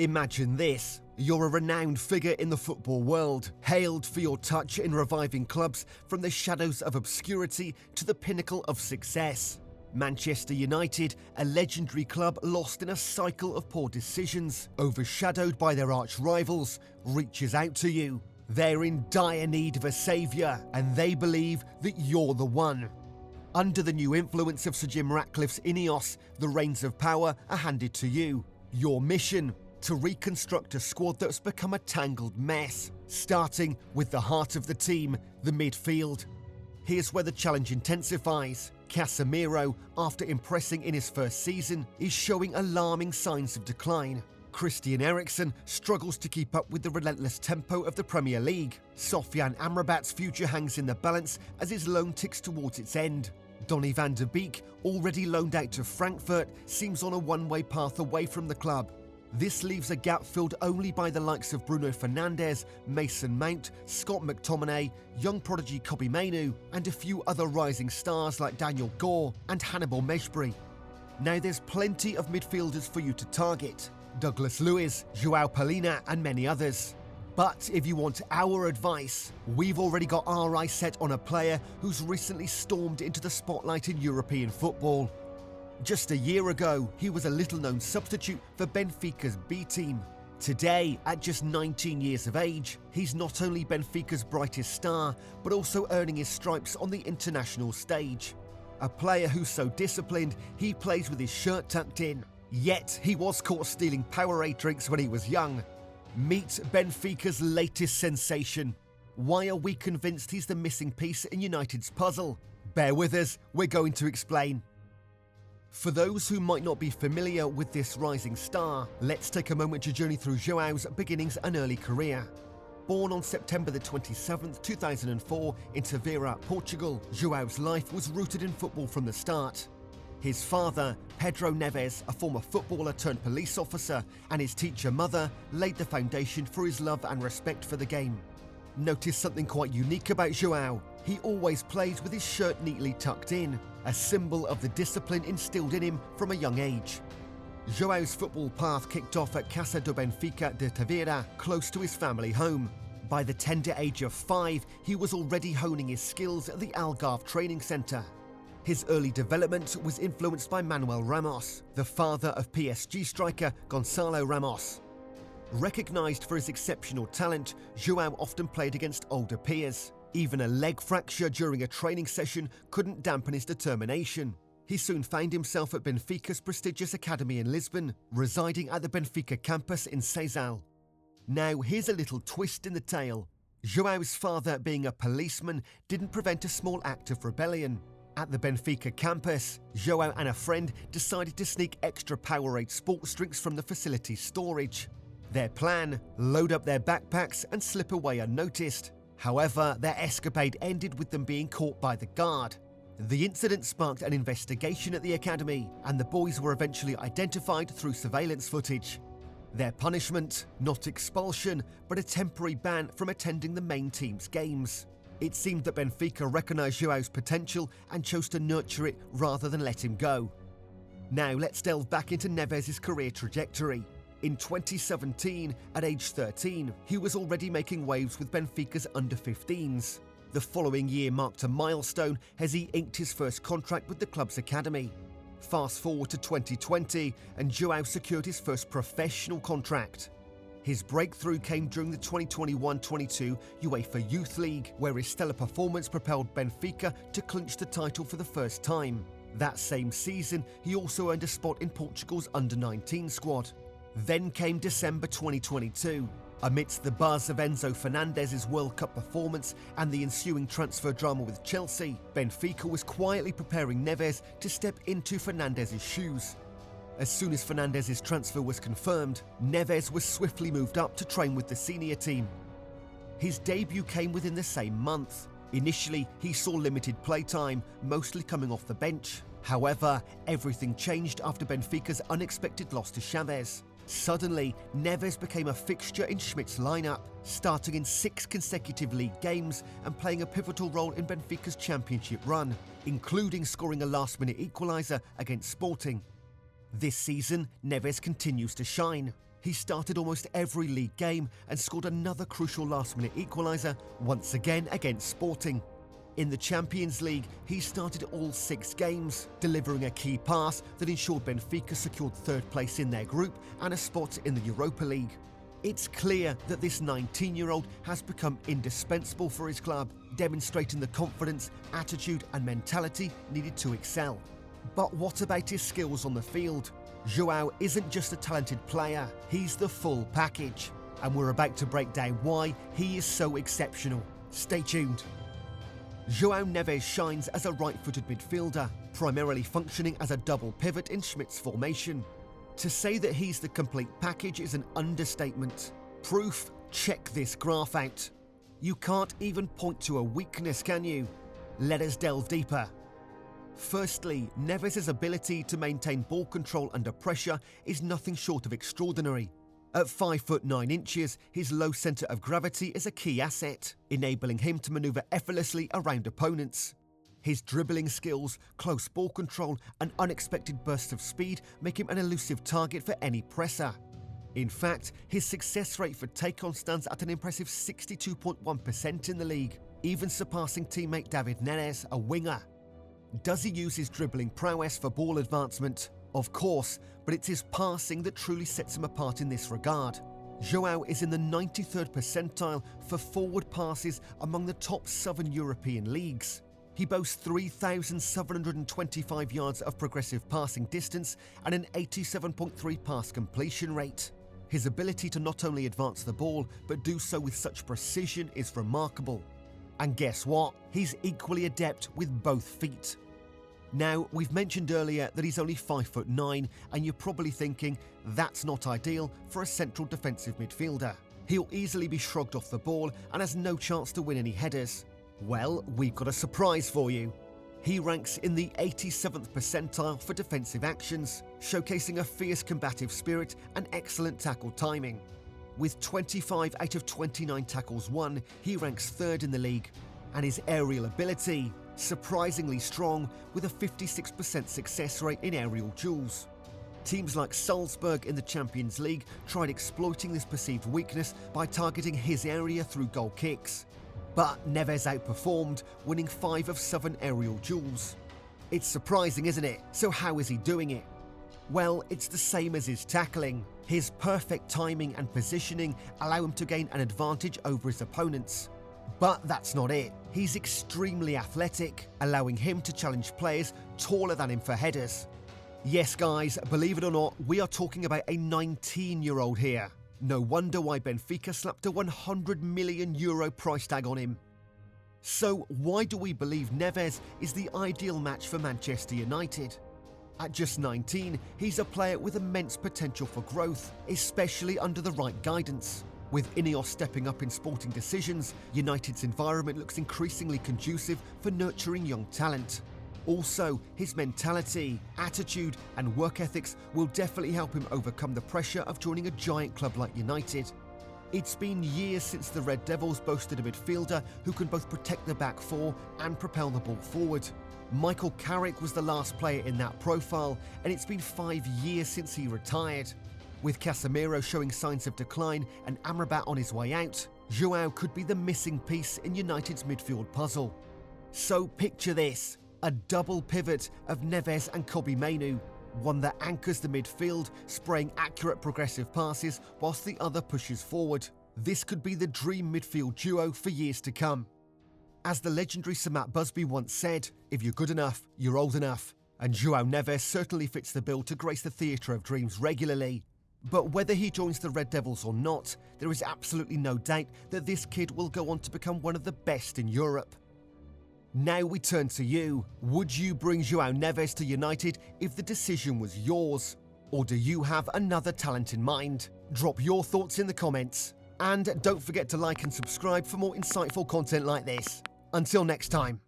Imagine this. You're a renowned figure in the football world, hailed for your touch in reviving clubs from the shadows of obscurity to the pinnacle of success. Manchester United, a legendary club lost in a cycle of poor decisions, overshadowed by their arch-rivals, reaches out to you. They're in dire need of a saviour, and they believe that you're the one. Under the new influence of Sir Jim Ratcliffe's Ineos, the reins of power are handed to you. Your mission? To reconstruct a squad that's become a tangled mess, starting with the heart of the team, the midfield. Here's where the challenge intensifies. Casemiro, after impressing in his first season, is showing alarming signs of decline. Christian Eriksen struggles to keep up with the relentless tempo of the Premier League. Sofyan Amrabat's future hangs in the balance as his loan ticks towards its end. Donny van de Beek, already loaned out to Frankfurt, seems on a one-way path away from the club. This leaves a gap filled only by the likes of Bruno Fernandes, Mason Mount, Scott McTominay, young prodigy Kobbie Mainoo, and a few other rising stars like Daniel Gore and Hannibal Mejbri. Now there's plenty of midfielders for you to target. Douglas Luiz, Joao Palhinha and many others. But if you want our advice, we've already got our eyes set on a player who's recently stormed into the spotlight in European football. Just a year ago, he was a little-known substitute for Benfica's B team. Today, at just 19 years of age, he's not only Benfica's brightest star, but also earning his stripes on the international stage. A player who's so disciplined, he plays with his shirt tucked in. Yet, he was caught stealing Powerade drinks when he was young. Meet Benfica's latest sensation. Why are we convinced he's the missing piece in United's puzzle? Bear with us, we're going to explain. For those who might not be familiar with this rising star, let's take a moment to journey through Joao's beginnings and early career. Born on September the 27th, 2004 in Tavira, Portugal, Joao's life was rooted in football from the start. His father, Pedro Neves, a former footballer turned police officer, and his teacher mother laid the foundation for his love and respect for the game. Notice something quite unique about Joao. He always plays with his shirt neatly tucked in, a symbol of the discipline instilled in him from a young age. Joao's football path kicked off at Casa do Benfica de Tavira, close to his family home. By the tender age of 5, he was already honing his skills at the Algarve training centre. His early development was influenced by Manuel Ramos, the father of PSG striker Gonçalo Ramos. Recognised for his exceptional talent, Joao often played against older peers. Even a leg fracture during a training session couldn't dampen his determination. He soon found himself at Benfica's prestigious academy in Lisbon, residing at the Benfica campus in Seixal. Now, here's a little twist in the tale. Joao's father, being a policeman, didn't prevent a small act of rebellion. At the Benfica campus, Joao and a friend decided to sneak extra Powerade sports drinks from the facility's storage. Their plan? Load up their backpacks and slip away unnoticed. However, their escapade ended with them being caught by the guard. The incident sparked an investigation at the academy, and the boys were eventually identified through surveillance footage. Their punishment? Not expulsion, but a temporary ban from attending the main team's games. It seemed that Benfica recognised Joao's potential and chose to nurture it rather than let him go. Now let's delve back into Neves' career trajectory. In 2017, at age 13, he was already making waves with Benfica's under-15s. The following year marked a milestone as he inked his first contract with the club's academy. Fast forward to 2020, and Joao secured his first professional contract. His breakthrough came during the 2021-22 UEFA Youth League, where his stellar performance propelled Benfica to clinch the title for the first time. That same season, he also earned a spot in Portugal's under-19 squad. Then came December 2022. Amidst the buzz of Enzo Fernandez's World Cup performance and the ensuing transfer drama with Chelsea, Benfica was quietly preparing Neves to step into Fernandez's shoes. As soon as Fernandez's transfer was confirmed, Neves was swiftly moved up to train with the senior team. His debut came within the same month. Initially, he saw limited playtime, mostly coming off the bench. However, everything changed after Benfica's unexpected loss to Chaves. Suddenly, Neves became a fixture in Schmidt's lineup, starting in 6 consecutive league games and playing a pivotal role in Benfica's championship run, including scoring a last-minute equaliser against Sporting. This season, Neves continues to shine. he started almost every league game and scored another crucial last-minute equaliser, once again against Sporting. In the Champions League, he started all 6 games, delivering a key pass that ensured Benfica secured 3rd place in their group and a spot in the Europa League. It's clear that this 19-year-old has become indispensable for his club, demonstrating the confidence, attitude and mentality needed to excel. But what about his skills on the field? Joao isn't just a talented player, he's the full package. And we're about to break down why he is so exceptional. Stay tuned. Joao Neves shines as a right-footed midfielder, primarily functioning as a double pivot in Schmidt's formation. To say that he's the complete package is an understatement. Proof? Check this graph out. You can't even point to a weakness, can you? Let us delve deeper. Firstly, Neves' ability to maintain ball control under pressure is nothing short of extraordinary. At 5'9", his low centre of gravity is a key asset, enabling him to manoeuvre effortlessly around opponents. His dribbling skills, close ball control and unexpected bursts of speed make him an elusive target for any presser. In fact, his success rate for take-on stands at an impressive 62.1% in the league, even surpassing teammate David Neres, a winger. Does he use his dribbling prowess for ball advancement? Of course, but it's his passing that truly sets him apart in this regard. Joao is in the 93rd percentile for forward passes among the top Southern European leagues. He boasts 3,725 yards of progressive passing distance and an 87.3 pass completion rate. His ability to not only advance the ball, but do so with such precision is remarkable. And guess what? He's equally adept with both feet. Now, we've mentioned earlier that he's only 5'9", and you're probably thinking that's not ideal for a central defensive midfielder. He'll easily be shrugged off the ball and has no chance to win any headers. Well, we've got a surprise for you. He ranks in the 87th percentile for defensive actions, showcasing a fierce combative spirit and excellent tackle timing. With 25 out of 29 tackles won, he ranks 3rd in the league, and his aerial ability, surprisingly strong with a 56% success rate in aerial duels. Teams like Salzburg in the Champions League tried exploiting this perceived weakness by targeting his area through goal kicks. But Neves outperformed, winning 5 of 7 aerial duels. It's surprising, isn't it? So how is he doing it? Well, it's the same as his tackling. His perfect timing and positioning allow him to gain an advantage over his opponents. But that's not it. He's extremely athletic, allowing him to challenge players taller than him for headers. Yes guys, believe it or not, we are talking about a 19-year-old here. No wonder why Benfica slapped a €100 million price tag on him. So why do we believe Neves is the ideal match for Manchester United? At just 19, he's a player with immense potential for growth, especially under the right guidance. With Ineos stepping up in sporting decisions, United's environment looks increasingly conducive for nurturing young talent. Also, his mentality, attitude and work ethics will definitely help him overcome the pressure of joining a giant club like United. It's been years since the Red Devils boasted a midfielder who can both protect the back four and propel the ball forward. Michael Carrick was the last player in that profile, and it's been 5 years since he retired. With Casemiro showing signs of decline and Amrabat on his way out, Joao could be the missing piece in United's midfield puzzle. So picture this, a double pivot of Neves and Kobbie Mainoo, one that anchors the midfield, spraying accurate progressive passes whilst the other pushes forward. This could be the dream midfield duo for years to come. As the legendary Sir Matt Busby once said, if you're good enough, you're old enough, and Joao Neves certainly fits the bill to grace the theatre of dreams regularly. But whether he joins the Red Devils or not, there is absolutely no doubt that this kid will go on to become one of the best in Europe. Now we turn to you. Would you bring Joao Neves to United if the decision was yours? Or do you have another talent in mind? Drop your thoughts in the comments. And don't forget to like and subscribe for more insightful content like this. Until next time.